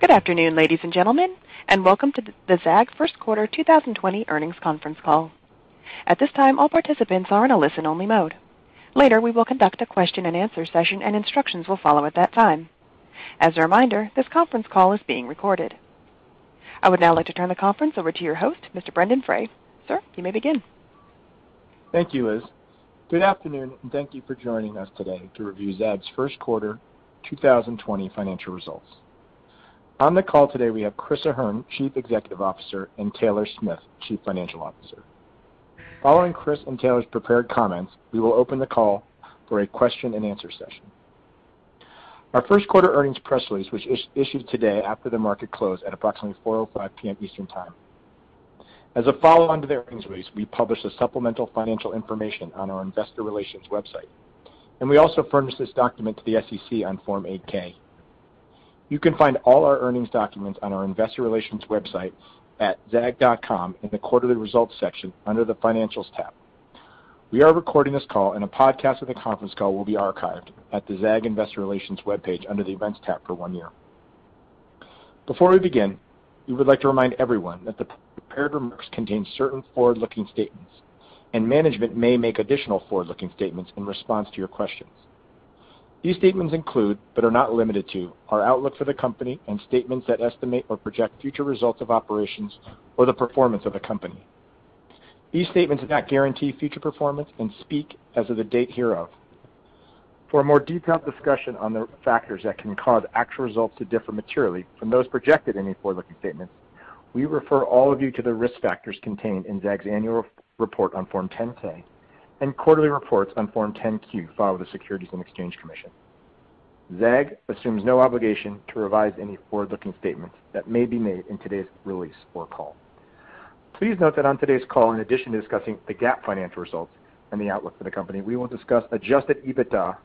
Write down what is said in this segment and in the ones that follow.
Good afternoon, ladies and gentlemen, and welcome to the Zagg First Quarter 2020 Earnings Conference Call. At this time, all participants are in a listen-only mode. Later, we will conduct a question-and-answer session, and instructions will follow at that time. As a reminder, this conference call is being recorded. I would now like to turn the conference over to your host, Mr. Brendan Frey. Sir, you may begin. Thank you, Liz. Good afternoon, and thank you for joining us today to review Zagg's First Quarter 2020 financial results. On the call today, we have Chris Ahern, Chief Executive Officer, and Taylor Smith, Chief Financial Officer. Following Chris and Taylor's prepared comments, we will open the call for a question-and-answer session. Our first quarter earnings press release was issued today after the market closed at approximately 4:05 p.m. Eastern Time. As a follow-on to the earnings release, we published a supplemental financial information on our investor relations website, and we also furnished this document to the SEC on Form 8-K. You can find all our earnings documents on our investor relations website at zagg.com in the quarterly results section under the financials tab. We are recording this call, and a podcast of the conference call will be archived at the Zagg Investor Relations webpage under the events tab for 1 year. Before we begin, we would like to remind everyone that the prepared remarks contain certain forward-looking statements, and management may make additional forward-looking statements in response to your questions. These statements include, but are not limited to, our outlook for the company and statements that estimate or project future results of operations or the performance of the company. These statements do not guarantee future performance and speak as of the date hereof. For a more detailed discussion on the factors that can cause actual results to differ materially from those projected in these forward-looking statements, we refer all of you to the risk factors contained in Zagg's annual report on Form 10-K and quarterly reports on Form 10-Q filed with the Securities and Exchange Commission. Zagg assumes no obligation to revise any forward-looking statements that may be made in today's release or call. Please note that on today's call, in addition to discussing the GAAP financial results and the outlook for the company, we will discuss adjusted EBITDA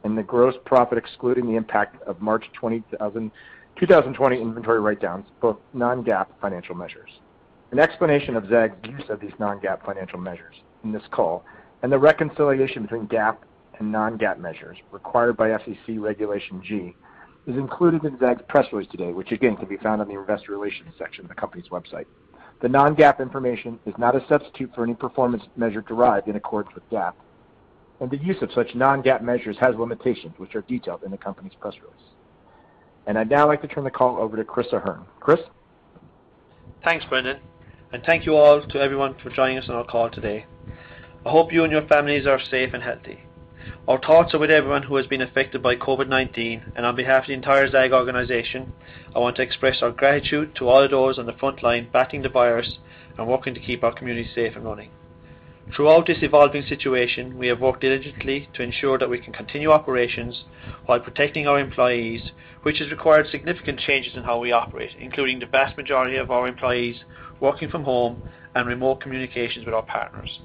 and the gross profit excluding the impact of March 2020 inventory write-downs, both non-GAAP financial measures. An explanation of Zagg's use of these non-GAAP financial measures in this call and the reconciliation between GAAP and non-GAAP measures required by SEC Regulation G is included in Zagg's press release today, which again can be found on the investor relations section of the company's website. The non-GAAP information is not a substitute for any performance measure derived in accordance with GAAP, and the use of such non-GAAP measures has limitations which are detailed in the company's press release. And I'd now like to turn the call over to Chris Ahern. Chris? Thanks, Brendan, and thank you all to everyone for joining us on our call today. I hope you and your families are safe and healthy. Our thoughts are with everyone who has been affected by COVID-19, and on behalf of the entire Zagg organization, I want to express our gratitude to all of those on the front line battling the virus and working to keep our community safe and running. Throughout this evolving situation, we have worked diligently to ensure that we can continue operations while protecting our employees, which has required significant changes in how we operate, including the vast majority of our employees working from home and remote communications with our partners.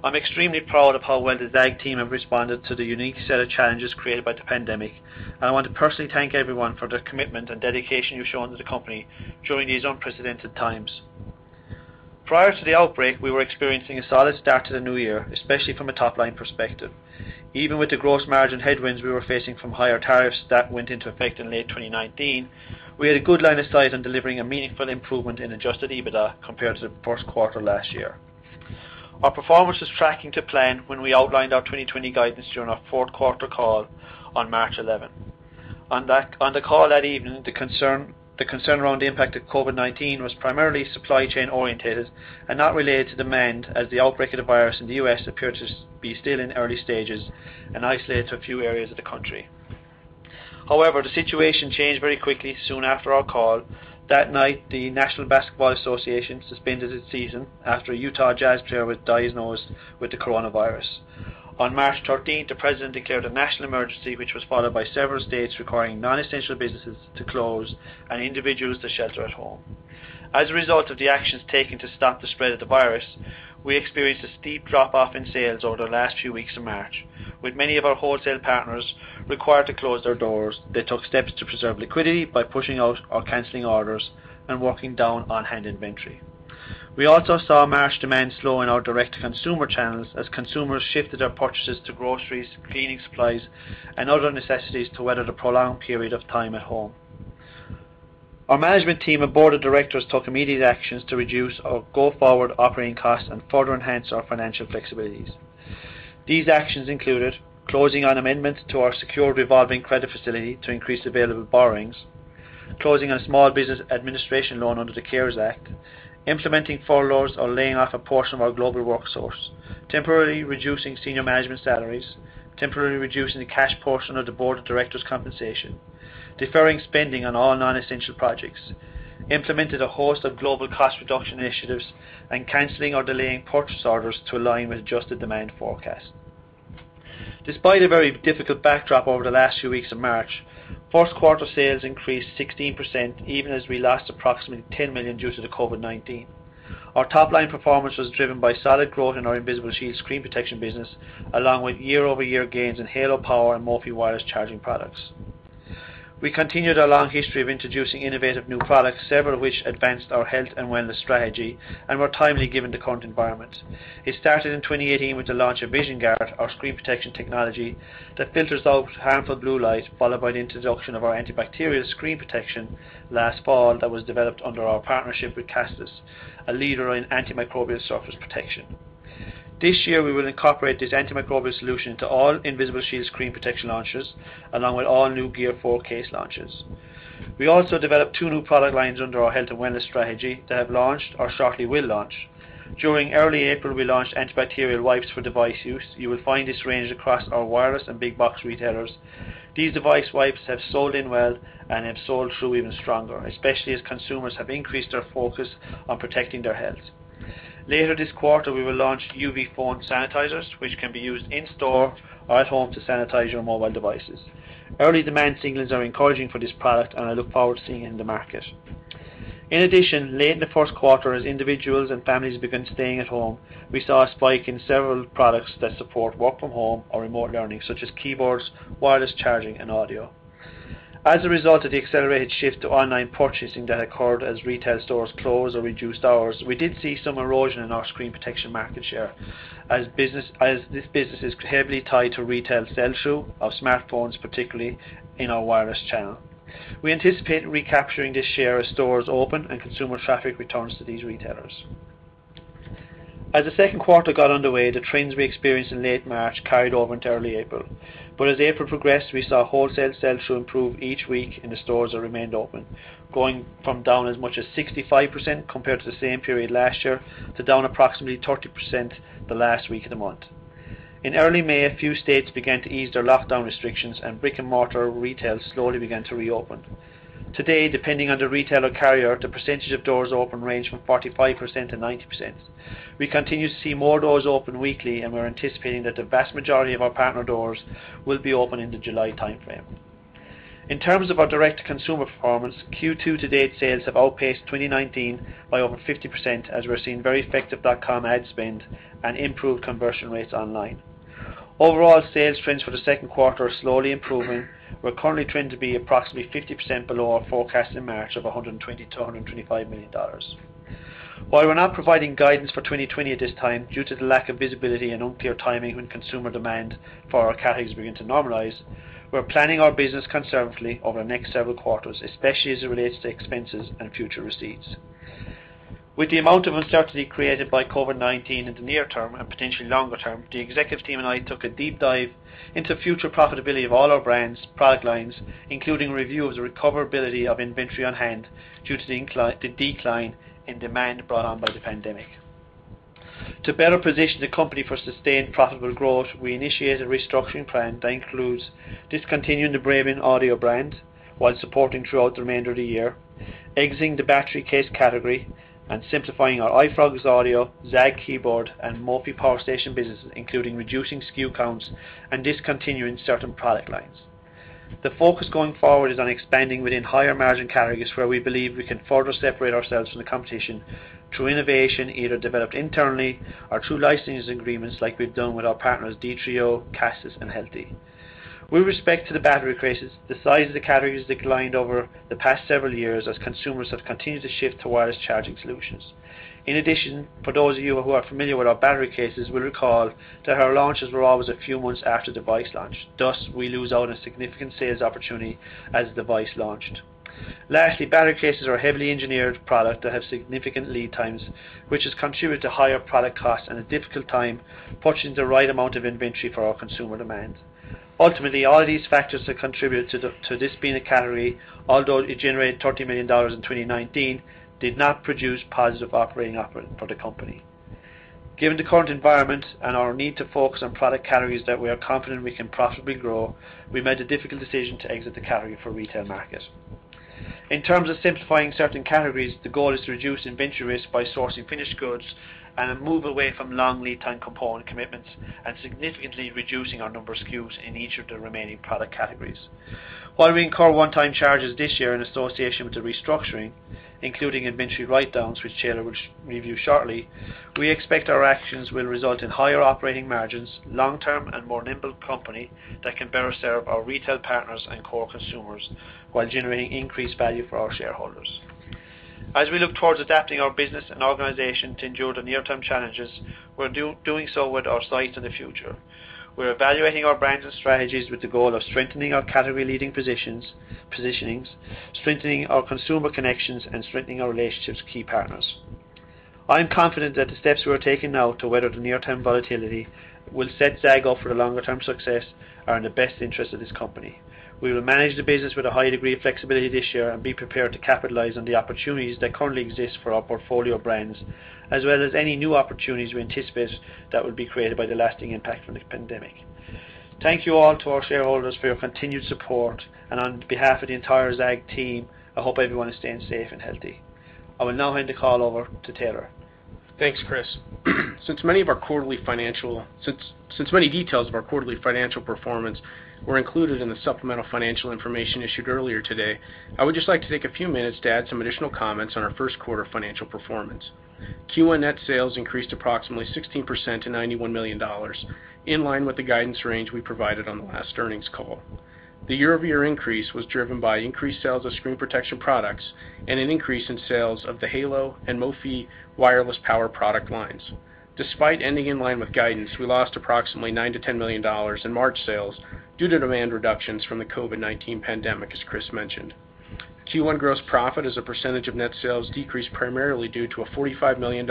I'm extremely proud of how well the Zagg team have responded to the unique set of challenges created by the pandemic, and I want to personally thank everyone for their commitment and dedication you've shown to the company during these unprecedented times. Prior to the outbreak, we were experiencing a solid start to the new year, especially from a top-line perspective. Even with the gross margin headwinds we were facing from higher tariffs that went into effect in late 2019, we had a good line of sight on delivering a meaningful improvement in adjusted EBITDA compared to the first quarter last year. Our performance was tracking to plan when we outlined our 2020 guidance during our fourth quarter call on March 11. On the call that evening, the concern around the impact of COVID-19 was primarily supply chain orientated and not related to demand, as the outbreak of the virus in the US appeared to be still in early stages and isolated to a few areas of the country. However, the situation changed very quickly soon after our call. That night, the National Basketball Association suspended its season after a Utah Jazz player was diagnosed with the coronavirus. On March 13th, the President declared a national emergency, which was followed by several states requiring non-essential businesses to close and individuals to shelter at home. As a result of the actions taken to stop the spread of the virus, we experienced a steep drop-off in sales over the last few weeks of March. With many of our wholesale partners required to close their doors, they took steps to preserve liquidity by pushing out or cancelling orders and working down on-hand inventory. We also saw March demand slow in our direct-to-consumer channels as consumers shifted their purchases to groceries, cleaning supplies, and other necessities to weather the prolonged period of time at home. Our management team and board of directors took immediate actions to reduce our go-forward operating costs and further enhance our financial flexibilities. These actions included closing on amendments to our secured revolving credit facility to increase available borrowings, closing on a small business administration loan under the CARES Act, implementing furloughs or laying off a portion of our global workforce, temporarily reducing senior management salaries, temporarily reducing the cash portion of the board of directors' compensation, deferring spending on all non-essential projects, implemented a host of global cost reduction initiatives, and cancelling or delaying purchase orders to align with adjusted demand forecasts. Despite a very difficult backdrop over the last few weeks of March, first quarter sales increased 16% even as we lost approximately $10 million due to the COVID-19. Our top-line performance was driven by solid growth in our Invisible Shield screen protection business, along with year-over-year gains in Halo Power and Mophie wireless charging products. We continued our long history of introducing innovative new products, several of which advanced our health and wellness strategy and were timely given the current environment. It started in 2018 with the launch of Vision Guard, our screen protection technology that filters out harmful blue light, followed by the introduction of our antibacterial screen protection last fall that was developed under our partnership with Castus, a leader in antimicrobial surface protection. This year we will incorporate this antimicrobial solution into all Invisible Shield screen protection launches, along with all new Gear 4 case launches. We also developed 2 new product lines under our health and wellness strategy that have launched or shortly will launch. During early April we launched antibacterial wipes for device use. You will find this range across our wireless and big box retailers. These device wipes have sold in well and have sold through even stronger, especially as consumers have increased their focus on protecting their health. Later this quarter we will launch UV phone sanitizers, which can be used in-store or at home to sanitize your mobile devices. Early demand signals are encouraging for this product and I look forward to seeing it in the market. In addition, late in the first quarter, as individuals and families began staying at home, we saw a spike in several products that support work from home or remote learning, such as keyboards, wireless charging and audio. As a result of the accelerated shift to online purchasing that occurred as retail stores closed or reduced hours, we did see some erosion in our screen protection market share, as this business is heavily tied to retail sell-through of smartphones, particularly in our wireless channel. We anticipate recapturing this share as stores open and consumer traffic returns to these retailers. As the second quarter got underway, the trends we experienced in late March carried over into early April. But as April progressed, we saw wholesale sell-through improve each week in the stores that remained open, going from down as much as 65% compared to the same period last year to down approximately 30% the last week of the month. In early May, a few states began to ease their lockdown restrictions and brick-and-mortar retail slowly began to reopen. Today, depending on the retailer carrier, the percentage of doors open range from 45% to 90%. We continue to see more doors open weekly and we're anticipating that the vast majority of our partner doors will be open in the July timeframe. In terms of our direct-to-consumer performance, Q2 to date sales have outpaced 2019 by over 50% as we're seeing very effective .com ad spend and improved conversion rates online. Overall sales trends for the second quarter are slowly improving. We're currently trending to be approximately 50% below our forecast in March of $120 to $125 million. While we're not providing guidance for 2020 at this time due to the lack of visibility and unclear timing when consumer demand for our categories begin to normalize, we're planning our business conservatively over the next several quarters, especially as it relates to expenses and future receipts. With the amount of uncertainty created by COVID-19 in the near term and potentially longer term, the executive team and I took a deep dive into future profitability of all our brands, product lines, including a review of the recoverability of inventory on hand due to the decline in demand brought on by the pandemic. To better position the company for sustained profitable growth, we initiated a restructuring plan that includes discontinuing the Braven audio brand while supporting throughout the remainder of the year, exiting the battery case category, and simplifying our iFrog's audio, Zagg keyboard and Mophie power station businesses, including reducing SKU counts and discontinuing certain product lines. The focus going forward is on expanding within higher margin categories where we believe we can further separate ourselves from the competition through innovation either developed internally or through licensing agreements like we've done with our partners D3O, Castus and Healthy. With respect to the battery cases, the size of the category has declined over the past several years as consumers have continued to shift to wireless charging solutions. In addition, for those of you who are familiar with our battery cases will recall that our launches were always a few months after the device launch. Thus, we lose out on a significant sales opportunity as the device launched. Lastly, battery cases are a heavily engineered product that have significant lead times, which has contributed to higher product costs and a difficult time purchasing the right amount of inventory for our consumer demand. Ultimately, all of these factors have contributed to this being a category, although it generated $30 million in 2019, did not produce positive operating for the company. Given the current environment and our need to focus on product categories that we are confident we can profitably grow, we made the difficult decision to exit the category for retail market. In terms of simplifying certain categories, the goal is to reduce inventory risk by sourcing finished goods and move away from long lead time component commitments and significantly reducing our number of SKUs in each of the remaining product categories. While we incur one-time charges this year in association with the restructuring, including inventory write-downs, which Taylor will review shortly, we expect our actions will result in higher operating margins, long-term and more nimble company that can better serve our retail partners and core consumers while generating increased value for our shareholders. As we look towards adapting our business and organization to endure the near-term challenges, we're doing so with our sights on the future. We're evaluating our brands and strategies with the goal of strengthening our category-leading positionings, strengthening our consumer connections, and strengthening our relationships with key partners. I'm confident that the steps we are taking now to weather the near-term volatility will set Zagg up for the longer-term success are in the best interest of this company. We will manage the business with a high degree of flexibility this year and be prepared to capitalize on the opportunities that currently exist for our portfolio of brands, as well as any new opportunities we anticipate that will be created by the lasting impact from the pandemic. Thank you all to our shareholders for your continued support, and on behalf of the entire Zagg team, I hope everyone is staying safe and healthy. I will now hand the call over to Taylor. Thanks, Chris. Since many details of our quarterly financial performance were included in the supplemental financial information issued earlier today, I would just like to take a few minutes to add some additional comments on our first quarter financial performance. Q1 net sales increased approximately 16% to $91 million, in line with the guidance range we provided on the last earnings call. The year-over-year increase was driven by increased sales of screen protection products and an increase in sales of the Halo and Mophie wireless power product lines. Despite ending in line with guidance, we lost approximately $9 to $10 million in March sales due to demand reductions from the COVID-19 pandemic, as Chris mentioned. Q1 gross profit as a percentage of net sales decreased primarily due to a $45 million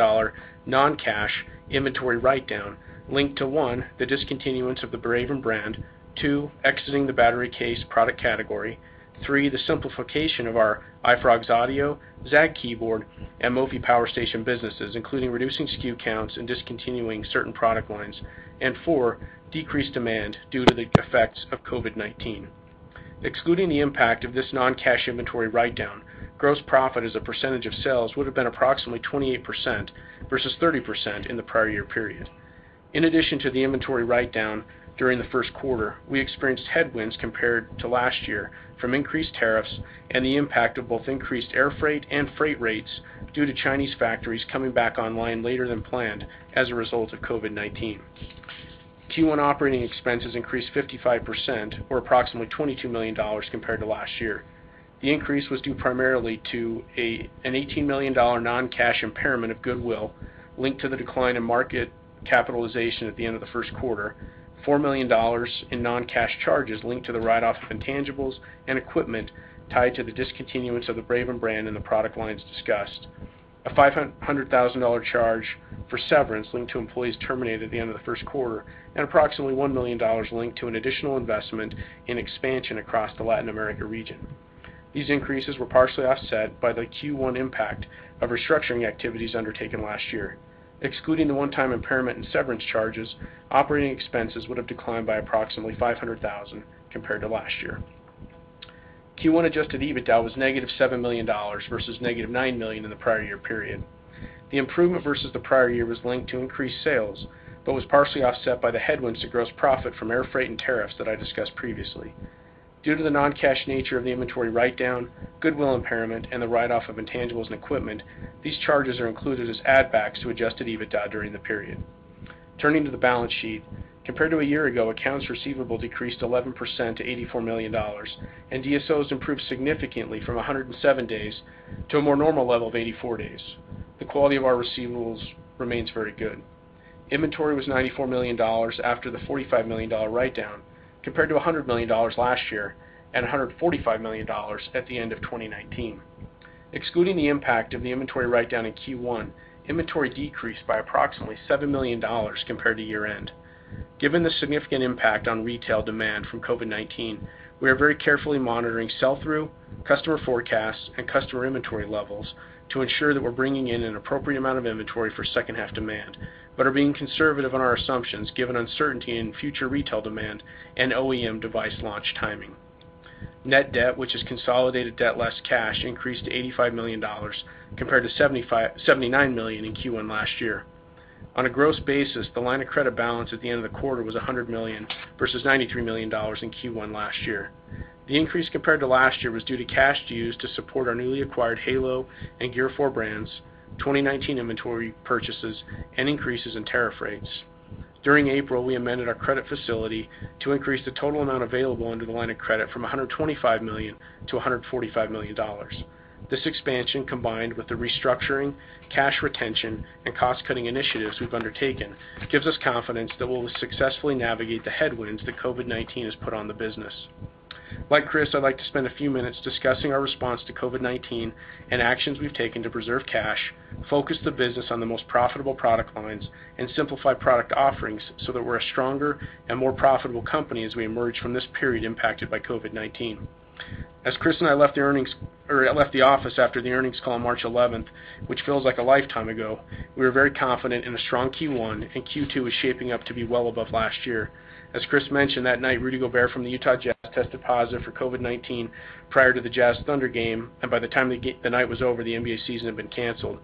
non-cash inventory write-down linked to 1, the discontinuance of the Braven brand, 2, exiting the battery case product category, 3, the simplification of our iFrogz Audio, Zagg Keyboard, and Mophie Power Station businesses, including reducing SKU counts and discontinuing certain product lines, and 4, decreased demand due to the effects of COVID-19. Excluding the impact of this non-cash inventory write-down, gross profit as a percentage of sales would have been approximately 28% versus 30% in the prior year period. In addition to the inventory write-down during the first quarter, we experienced headwinds compared to last year from increased tariffs and the impact of both increased air freight and freight rates due to Chinese factories coming back online later than planned as a result of COVID-19. Q1 operating expenses increased 55%, or approximately $22 million compared to last year. The increase was due primarily to an $18 million non-cash impairment of goodwill linked to the decline in market capitalization at the end of the first quarter, $4 million in non-cash charges linked to the write-off of intangibles and equipment tied to the discontinuance of the Braven brand and the product lines discussed, a $500,000 charge for severance linked to employees terminated at the end of the first quarter, and approximately $1 million linked to an additional investment in expansion across the Latin America region. These increases were partially offset by the Q1 impact of restructuring activities undertaken last year. Excluding the one-time impairment and severance charges, operating expenses would have declined by approximately $500,000 compared to last year. Q1 adjusted EBITDA was negative $7 million versus negative $9 million in the prior year period. The improvement versus the prior year was linked to increased sales, but was partially offset by the headwinds to gross profit from air freight and tariffs that I discussed previously. Due to the non-cash nature of the inventory write-down, goodwill impairment, and the write-off of intangibles and equipment, these charges are included as add-backs to adjusted EBITDA during the period. Turning to the balance sheet, compared to a year ago, accounts receivable decreased 11% to $84 million, and DSOs improved significantly from 107 days to a more normal level of 84 days. The quality of our receivables remains very good. Inventory was $94 million after the $45 million write-down, compared to $100 million last year, and $145 million at the end of 2019. Excluding the impact of the inventory write-down in Q1, inventory decreased by approximately $7 million compared to year-end. Given the significant impact on retail demand from COVID-19, we are very carefully monitoring sell-through, customer forecasts, and customer inventory levels to ensure that we're bringing in an appropriate amount of inventory for second half demand, but are being conservative on our assumptions given uncertainty in future retail demand and OEM device launch timing. Net debt, which is consolidated debt less cash, increased to $85 million compared to $79 million in Q1 last year. On a gross basis, the line of credit balance at the end of the quarter was $100 million versus $93 million in Q1 last year. The increase compared to last year was due to cash used to support our newly acquired Halo and Gear 4 brands, 2019 inventory purchases, and increases in tariff rates. During April, we amended our credit facility to increase the total amount available under the line of credit from $125 million to $145 million. This expansion, combined with the restructuring, cash retention, and cost-cutting initiatives we've undertaken, gives us confidence that we'll successfully navigate the headwinds that COVID-19 has put on the business. Like Chris, I'd like to spend a few minutes discussing our response to COVID-19 and actions we've taken to preserve cash, focus the business on the most profitable product lines, and simplify product offerings so that we're a stronger and more profitable company as we emerge from this period impacted by COVID-19. As Chris and I left the office after the earnings call on March 11th, which feels like a lifetime ago, we were very confident in a strong Q1, and Q2 is shaping up to be well above last year. As Chris mentioned, that night Rudy Gobert from the Utah Jazz tested positive for COVID-19 prior to the Jazz Thunder game, and by the time the night was over, the NBA season had been canceled.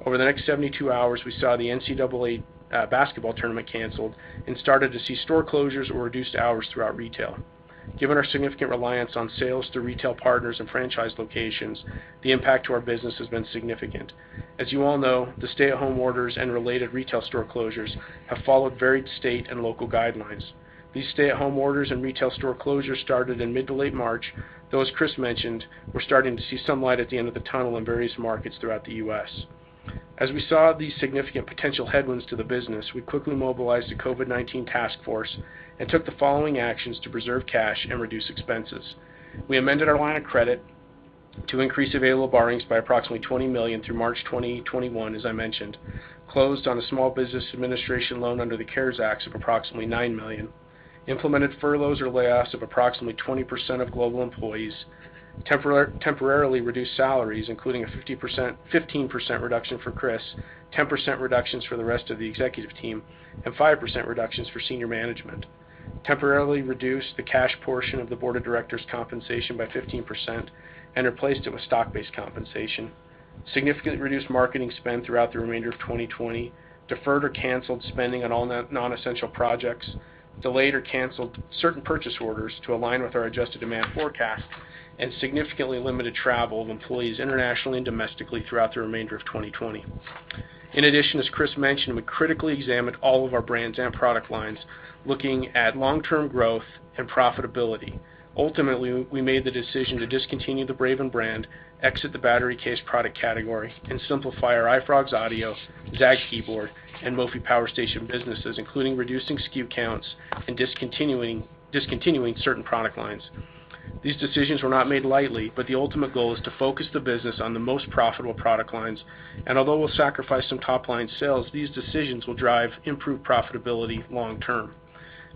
Over the next 72 hours, we saw the NCAA basketball tournament canceled and started to see store closures or reduced hours throughout retail. Given our significant reliance on sales to retail partners and franchise locations, the impact to our business has been significant. As you all know, the stay-at-home orders and related retail store closures have followed varied state and local guidelines. These stay-at-home orders and retail store closures started in mid to late March, though as Chris mentioned, we're starting to see some light at the end of the tunnel in various markets throughout the U.S. As we saw these significant potential headwinds to the business, we quickly mobilized a COVID-19 task force and took the following actions to preserve cash and reduce expenses. We amended our line of credit to increase available borrowings by approximately $20 million through March 2021, as I mentioned, closed on a Small Business Administration loan under the CARES Act of approximately $9 million, implemented furloughs or layoffs of approximately 20% of global employees, temporarily reduced salaries, including a 15% reduction for Chris, 10% reductions for the rest of the executive team, and 5% reductions for senior management. Temporarily reduced the cash portion of the board of directors' compensation by 15% and replaced it with stock-based compensation. Significantly reduced marketing spend throughout the remainder of 2020, deferred or canceled spending on all non-essential projects, delayed or canceled certain purchase orders to align with our adjusted demand forecast, and significantly limited travel of employees internationally and domestically throughout the remainder of 2020. In addition, as Chris mentioned, we critically examined all of our brands and product lines, looking at long-term growth and profitability. Ultimately, we made the decision to discontinue the Braven brand, exit the battery case product category, and simplify our iFrogz Audio, Zagg keyboard, and Mophie Power Station businesses, including reducing SKU counts and discontinuing certain product lines. These decisions were not made lightly, but the ultimate goal is to focus the business on the most profitable product lines, and although we'll sacrifice some top-line sales, these decisions will drive improved profitability long-term.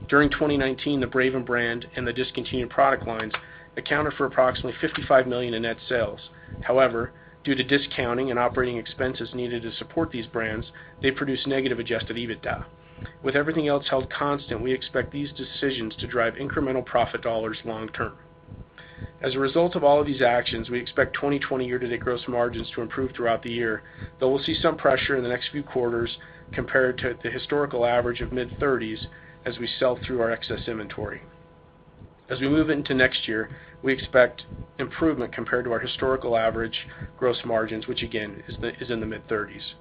During 2019, the Braven brand and the discontinued product lines accounted for approximately $55 million in net sales. However, due to discounting and operating expenses needed to support these brands, they produced negative adjusted EBITDA. With everything else held constant, we expect these decisions to drive incremental profit dollars long-term. As a result of all of these actions, we expect 2020 year-to-date gross margins to improve throughout the year, though we'll see some pressure in the next few quarters compared to the historical average of mid-30s as we sell through our excess inventory. As we move into next year, we expect improvement compared to our historical average gross margins, which again is in the mid-30s.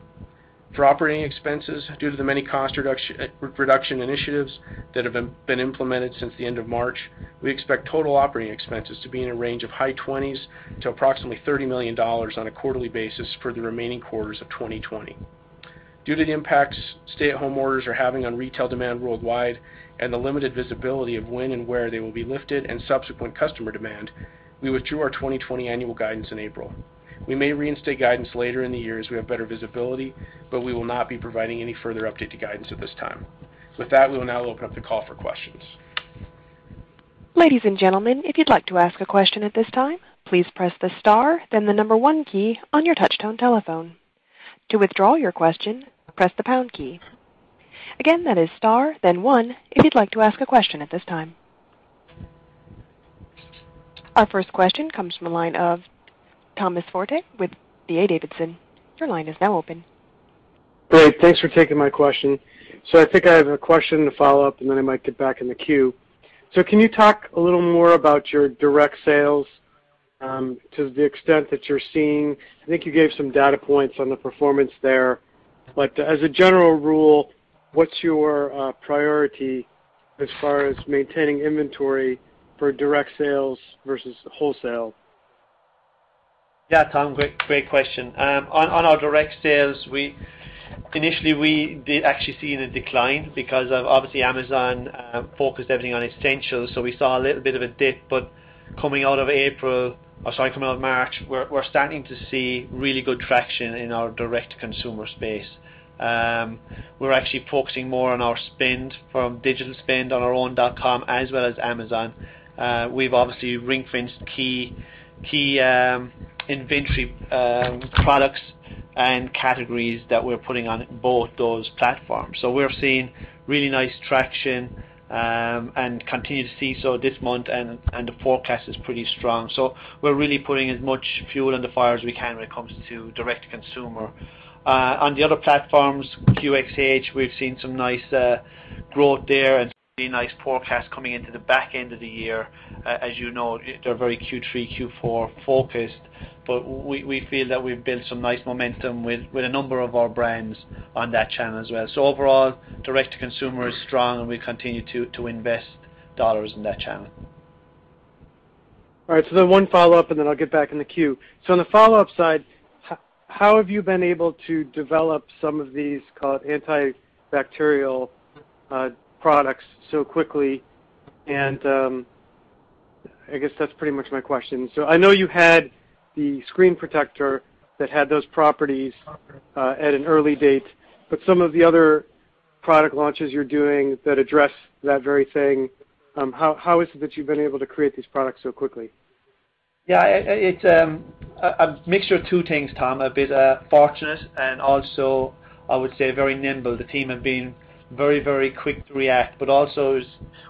For operating expenses, due to the many cost reduction initiatives that have been implemented since the end of March, we expect total operating expenses to be in a range of high 20s to approximately $30 million on a quarterly basis for the remaining quarters of 2020. Due to the impacts stay-at-home orders are having on retail demand worldwide and the limited visibility of when and where they will be lifted and subsequent customer demand, we withdrew our 2020 annual guidance in April. We may reinstate guidance later in the year as we have better visibility, but we will not be providing any further update to guidance at this time. With that, we will now open up the call for questions. Ladies and gentlemen, if you'd like to ask a question at this time, please press the star, then the number 1 key on your touch-tone telephone. To withdraw your question, press the pound key. Again, that is star, then 1, if you'd like to ask a question at this time. Our first question comes from the line of Thomas Forte with D.A. Davidson. Your line is now open. Great. Thanks for taking my question. So I think I have a question to follow up, and then I might get back in the queue. So can you talk a little more about your direct sales to the extent that you're seeing? I think you gave some data points on the performance there. But as a general rule, what's your priority as far as maintaining inventory for direct sales versus wholesale? Yeah, Tom, great question. On our direct sales, initially we did actually see a decline because of obviously Amazon focused everything on essentials, so we saw a little bit of a dip. But coming out of March, we're starting to see really good traction in our direct consumer space. We're actually focusing more on our spend from digital spend on our own .com as well as Amazon. We've obviously ring-fenced key inventory products and categories that we're putting on both those platforms. So we're seeing really nice traction and continue to see so this month, and the forecast is pretty strong. So we're really putting as much fuel on the fire as we can when it comes to direct to consumer. On the other platforms, QXH, we've seen some nice growth there and really nice forecast coming into the back end of the year. As you know, they're very Q3, Q4 focused, but we feel that we've built some nice momentum with a number of our brands on that channel as well. So overall, direct to consumer is strong, and we continue to invest dollars in that channel. All right, so then one follow-up, and then I'll get back in the queue. So on the follow-up side, how have you been able to develop some of these, call it antibacterial products so quickly? And I guess that's pretty much my question. So I know you had the screen protector that had those properties at an early date, but some of the other product launches you're doing that address that very thing, how is it that you've been able to create these products so quickly? Yeah, it's a mixture of two things, Tom. A bit fortunate and also, I would say, very nimble. The team have been very, very quick to react, but also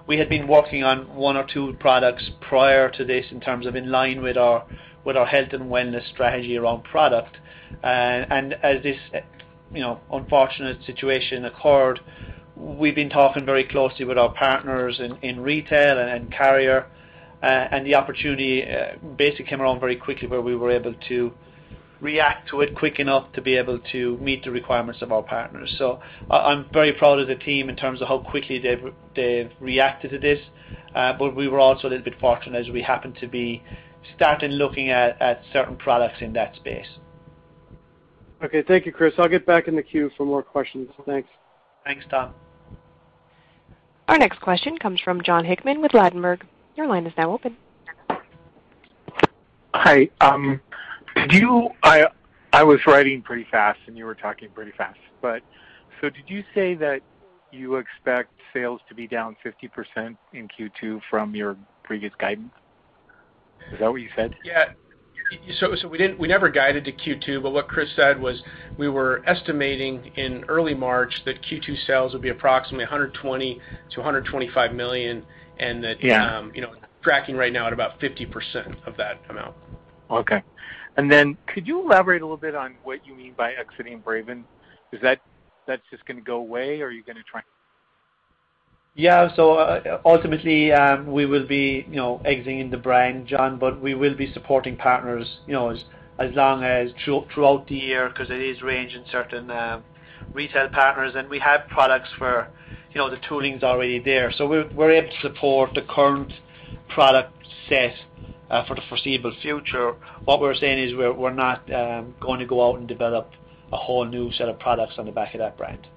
we had been working on one or two products prior to this in terms of in line with our health and wellness strategy around product. And as this unfortunate situation occurred, we've been talking very closely with our partners in retail and carrier. And the opportunity basically came around very quickly where we were able to react to it quick enough to be able to meet the requirements of our partners. So I'm very proud of the team in terms of how quickly they've reacted to this, but we were also a little bit fortunate as we happened to be starting looking at certain products in that space. Okay, thank you, Chris. I'll get back in the queue for more questions. Thanks. Thanks, Tom. Our next question comes from John Hickman with Ladenburg. Your line is now open. Hi. I was writing pretty fast and you were talking pretty fast. But so did you say that you expect sales to be down 50% in Q2 from your previous guidance? Is that what you said? Yeah. So we never guided to Q2, but what Chris said was we were estimating in early March that Q2 sales would be approximately 120 to 125 million, and that tracking right now at about 50% of that amount. Okay. And then could you elaborate a little bit on what you mean by exiting Braven? Is that's just going to go away, or are you going to try? Yeah, so ultimately we will be exiting the brand, John, but we will be supporting partners as long as throughout the year, because it is ranging certain retail partners, and we have products for the tooling's already there, so we're able to support the current product set for the foreseeable future. What we're saying is we're not going to go out and develop a whole new set of products on the back of that brand.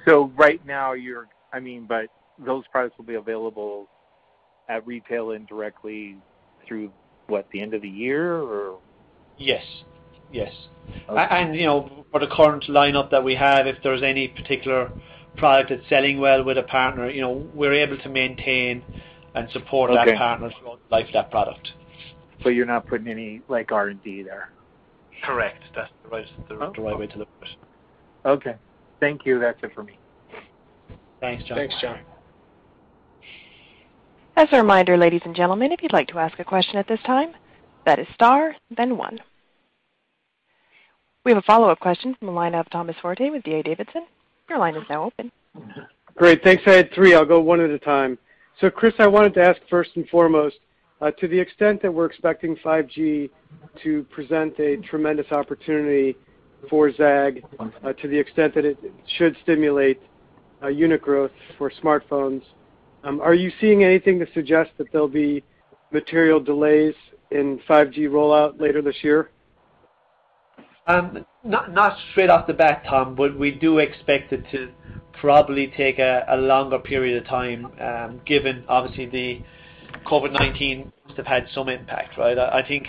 So right now you're but those products will be available at retail and directly through, the end of the year? Or Yes. Okay. And, for the current lineup that we have, if there's any particular product that's selling well with a partner, we're able to maintain and support that partner throughout the life of that product. So you're not putting any, R&D there? Correct. That's the right way to look at it. Okay. Thank you. That's it for me. Thanks, John. Thanks, John. As a reminder, ladies and gentlemen, if you'd like to ask a question at this time, that is star, then 1. We have a follow-up question from the line of Thomas Forte with D.A. Davidson. Your line is now open. Great. Thanks. I had 3. I'll go one at a time. So, Chris, I wanted to ask first and foremost, to the extent that we're expecting 5G to present a tremendous opportunity for Zagg, to the extent that it should stimulate unit growth for smartphones, are you seeing anything to suggest that there'll be material delays in 5G rollout later this year? Not straight off the bat, Tom, but we do expect it to probably take a longer period of time, given obviously the COVID-19 must have had some impact, right? I think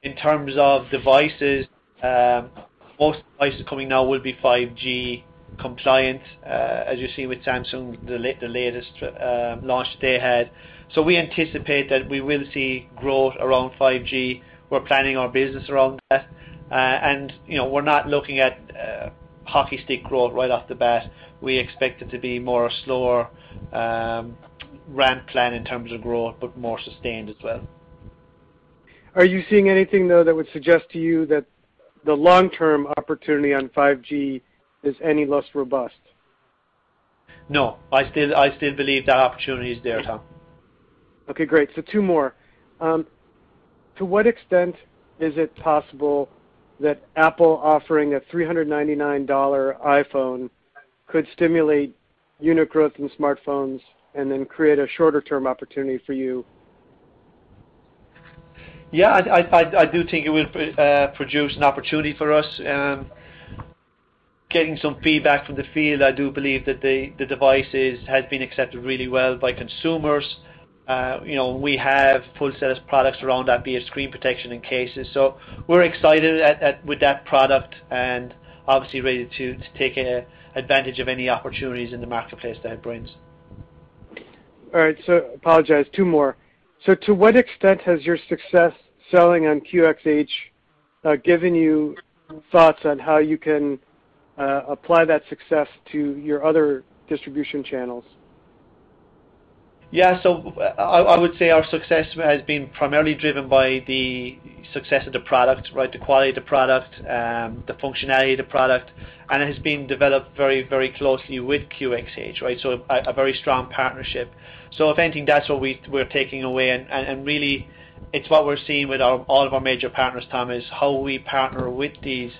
in terms of devices, most devices coming now will be 5G compliant, as you see with Samsung, the latest launch they had. So we anticipate that we will see growth around 5G. We're planning our business around that. And, we're not looking at hockey stick growth right off the bat. We expect it to be more slower ramp plan in terms of growth, but more sustained as well. Are you seeing anything, though, that would suggest to you that the long-term opportunity on 5G is any less robust? No, I still believe that opportunity is there, Tom. Okay, great. So 2 more. To what extent is it possible that Apple offering a $399 iPhone could stimulate unit growth in smartphones and then create a shorter-term opportunity for you? Yeah, I do think it will produce an opportunity for us. Getting some feedback from the field, I do believe that the device has been accepted really well by consumers. We have full set of products around that, be it screen protection and cases. So we're excited with that product and obviously ready to take advantage of any opportunities in the marketplace that it brings. All right, so apologize, 2 more. So to what extent has your success selling on QXH given you thoughts on how you can apply that success to your other distribution channels? Yeah, so I would say our success has been primarily driven by the success of the product, right? The quality of the product, the functionality of the product, and it has been developed very, very closely with QXH, right? So a very strong partnership. So if anything, that's what we're taking away, and really, it's what we're seeing with all of our major partners, Tom, is how we partner with these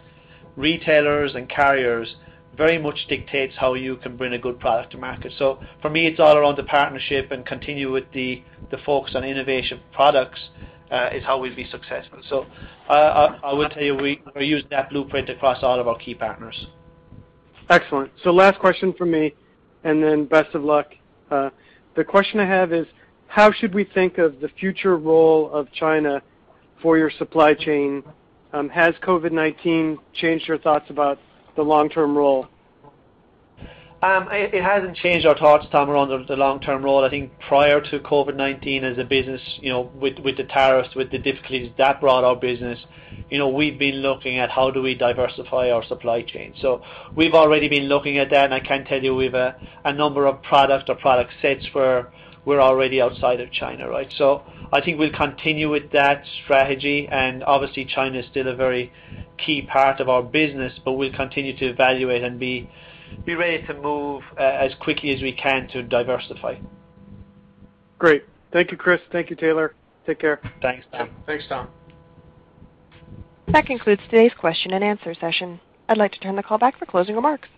retailers and carriers very much dictates how you can bring a good product to market. So for me, it's all around the partnership and continue with the focus on innovative products is how we'll be successful. So I will tell you, we're using that blueprint across all of our key partners. Excellent. So last question from me, and then best of luck. The question I have is, how should we think of the future role of China for your supply chain? Has COVID-19 changed your thoughts about the long-term role? It hasn't changed our thoughts, Tom, around the long-term role. I think prior to COVID-19 as a business, with the tariffs, with the difficulties that brought our business, we've been looking at how do we diversify our supply chain. So we've already been looking at that, and I can tell you we've a number of product sets where we're already outside of China, right? So I think we'll continue with that strategy, and obviously China is still a very key part of our business, but we'll continue to evaluate and be ready to move as quickly as we can to diversify. Great. Thank you, Chris. Thank you, Taylor. Take care. Thanks, Tom. Thanks, Tom. That concludes today's question and answer session. I'd like to turn the call back for closing remarks.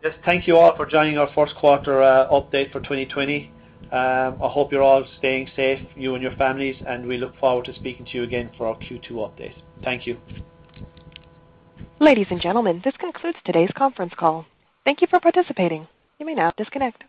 Yes, thank you all for joining our first quarter update for 2020. I hope you're all staying safe, you and your families, and we look forward to speaking to you again for our Q2 update. Thank you. Ladies and gentlemen, this concludes today's conference call. Thank you for participating. You may now disconnect.